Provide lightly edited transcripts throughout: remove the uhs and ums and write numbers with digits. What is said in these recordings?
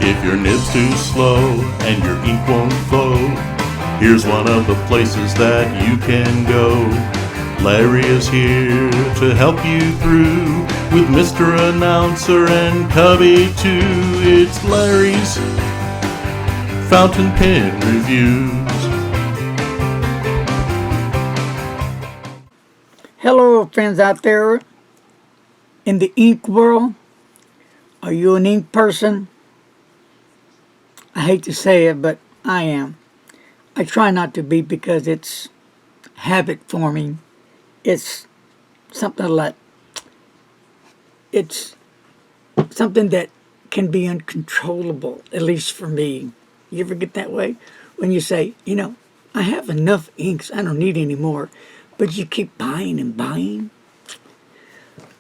If your nib's too slow and your ink won't flow, here's one of the places that you can go. Larry is here to help you through with Mr. Announcer and Cubby too. It's Larry's Fountain Pen Reviews. Hello friends out there in the ink world. Are you an ink person? I hate to say it, but I am. I try not to be because it's habit forming. It's something that can be uncontrollable, at least for me. You ever get that way? When you say, I have enough inks, I don't need any more, but you keep buying and buying?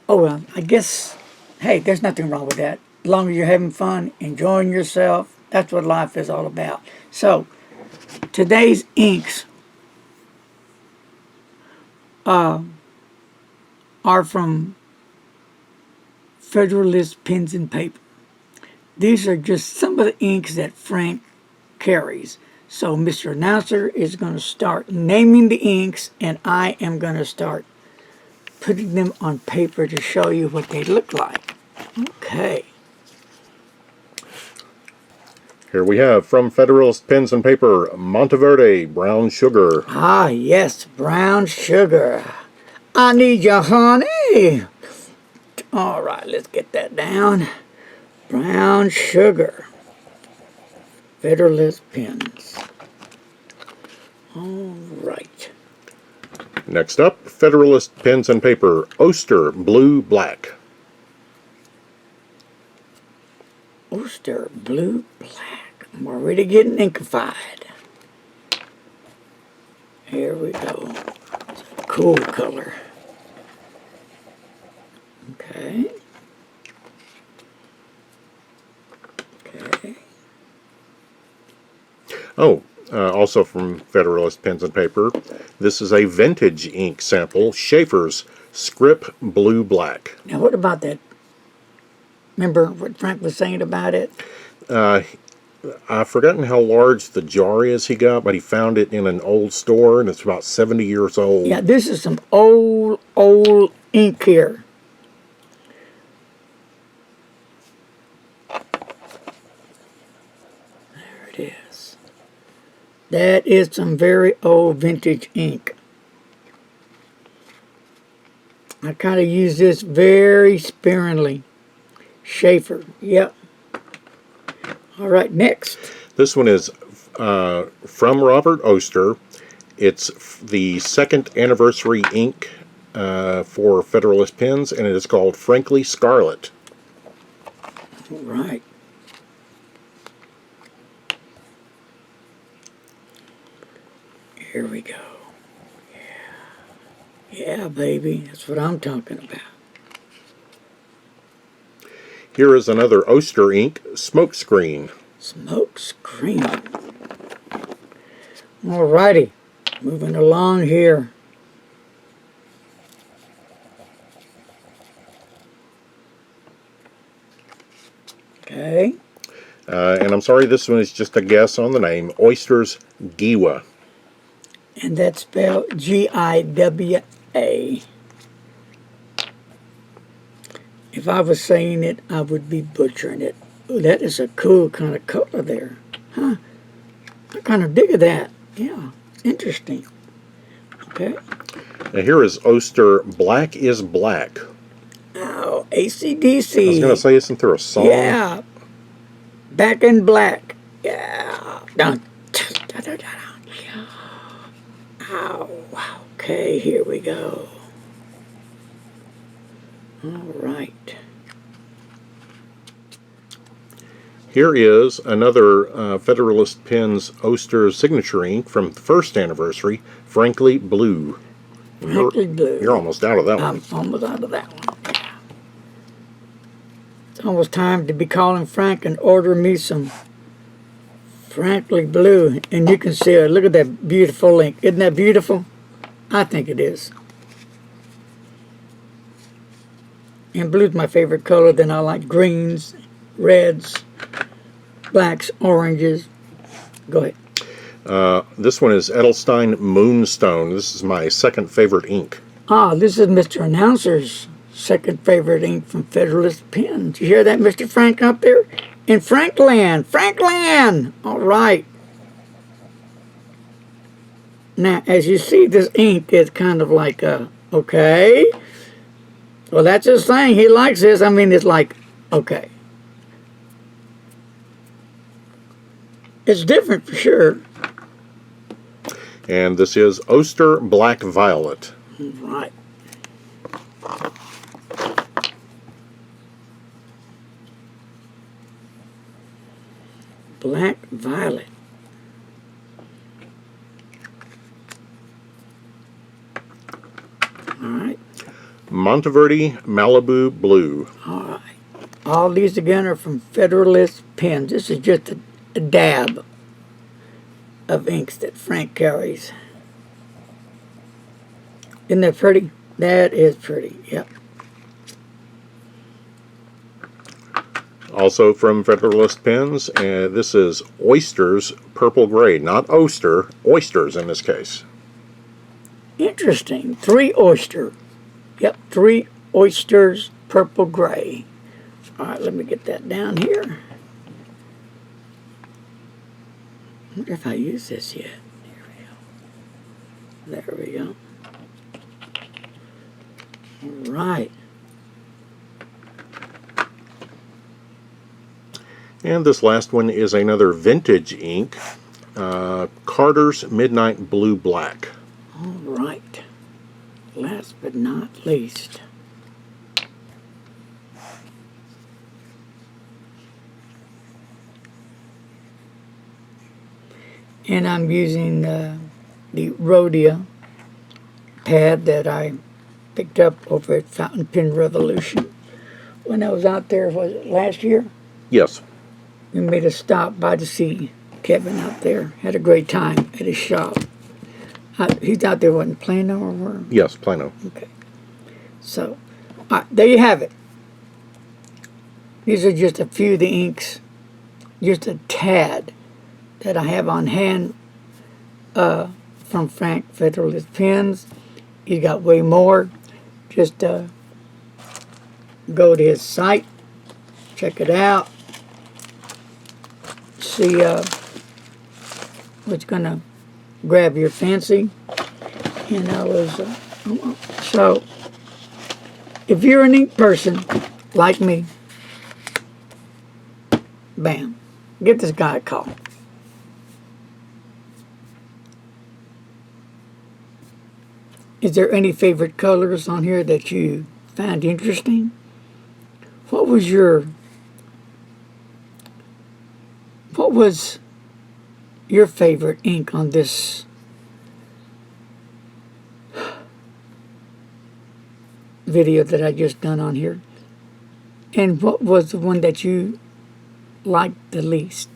Oh well, I guess, hey, there's nothing wrong with that. As long as you're having fun, enjoying yourself, that's what life is all about. So, today's inks are from Federalist Pens and Paper. These are just some of the inks that Frank carries. So Mr. Announcer is going to start naming the inks, and I am going to start putting them on paper to show you what they look like. Okay. Here we have from Federalist Pens and Paper, Monteverde Brown Sugar. Ah, yes, brown sugar. I need your honey. All right, let's get that down. Brown sugar. Federalist pens. All right. Next up, Federalist Pens and Paper, Oster Black. Oster Black. I'm already getting inkified. Here we go. It's a cool color. Okay. Okay. Also from Federalist Pens and Paper, this is a vintage ink sample, Schaefer's Script Blue Black. Now what about that? Remember what Frank was saying about it? I've forgotten how large the jar is he got, but he found it in an old store, and it's about 70 years old. Yeah, this is some old ink here. There it is. That is some very old vintage ink. I kind of use this very sparingly. Schaefer, yep. All right, next. This one is from Robert Oster. It's the second anniversary ink for Federalist Pens, and it is called Frankly Scarlet. All right. Here we go. Yeah, baby, that's what I'm talking about. Here is another Oster ink, Smokescreen. Smokescreen. Alrighty, moving along here. Okay. And I'm sorry, this one is just a guess on the name, Oysters Giwa. And that's spelled G-I-W-A. If I was saying it, I would be butchering it. Oh, that is a cool kind of color there. Huh? I kind of dig that. Yeah, interesting. Okay. Now here is Oster Black is Black. Oh, AC/DC. I was going to say, isn't there a song? Yeah. Back in Black. Yeah. Dun, dun, dun, dun, dun. Ow. Okay, here we go. All right. Here is another Federalist Pens Oster signature ink from the first anniversary, Frankly Blue. Frankly Blue. You're almost out of that one. I'm almost out of that one. Yeah. It's almost time to be calling Frank and order me some Frankly Blue. And you can see it. Look at that beautiful ink. Isn't that beautiful? I think it is. And blue's my favorite color. Then I like greens, reds, blacks, oranges. Go ahead. This one is Edelstein Moonstone. This is my second favorite ink. This is Mr. Announcer's second favorite ink from Federalist Pens. You hear that, Mr. Frank up there? In Frankland! Frankland! All right. Now, as you see, this ink is kind of like, okay. Well, that's his thing. He likes this. I mean, it's like, okay. It's different for sure. And this is Oster Black Violet. Right. Black Violet. All right. Monteverde Malibu Blue. All right. All these again are from Federalist Pens. This is just a dab of inks that Frank carries. Isn't that pretty? That is pretty, yep. Also from Federalist Pens, and this is Oysters Purple Gray. Not Oster, Oysters in this case. Interesting. 3 oyster. Yep, 3 oysters, purple gray. All right, let me get that down here. I wonder if I use this yet. There we go. All right. And this last one is another vintage ink, Carter's Midnight Blue Black. All right. Last but not least. And I'm using the Rhodia pad that I picked up over at Fountain Pen Revolution when I was out there, was it last year? Yes. We made a stop by to see Kevin out there. Had a great time at his shop. He's out there, wasn't Plano or where? Yes, Plano. Okay. So, all right, there you have it. These are just a few of the inks, just a tad that I have on hand from Frank Federalist Pens. He's got way more. Just go to his site, check it out, see what's gonna grab your fancy. And I was so if you're an ink person like me, bam, give this guy a call. Is there any favorite colors on here that you find interesting? What was your favorite ink on this video that I just done on here? And what was the one that you liked the least?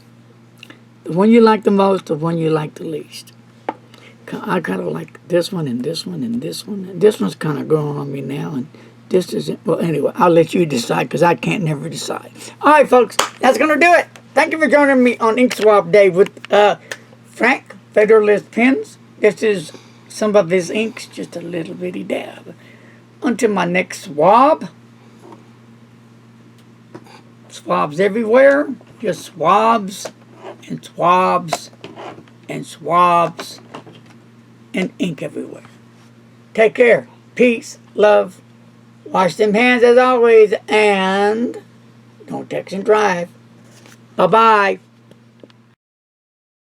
The one you liked the most, the one you liked the least? I kind of like this one and this one and this one. And this one's kind of growing on me now. And this isn't. Well, anyway, I'll let you decide because I can't never decide. All right, folks, that's going to do it. Thank you for joining me on Ink Swap Day with Frank Federalist Pens. This is some of his inks, just a little bitty dab. Until my next swab. Swabs everywhere. Just swabs and swabs and swabs and ink everywhere. Take care. Peace, love. Wash them hands as always, and don't text and drive. Bye-bye.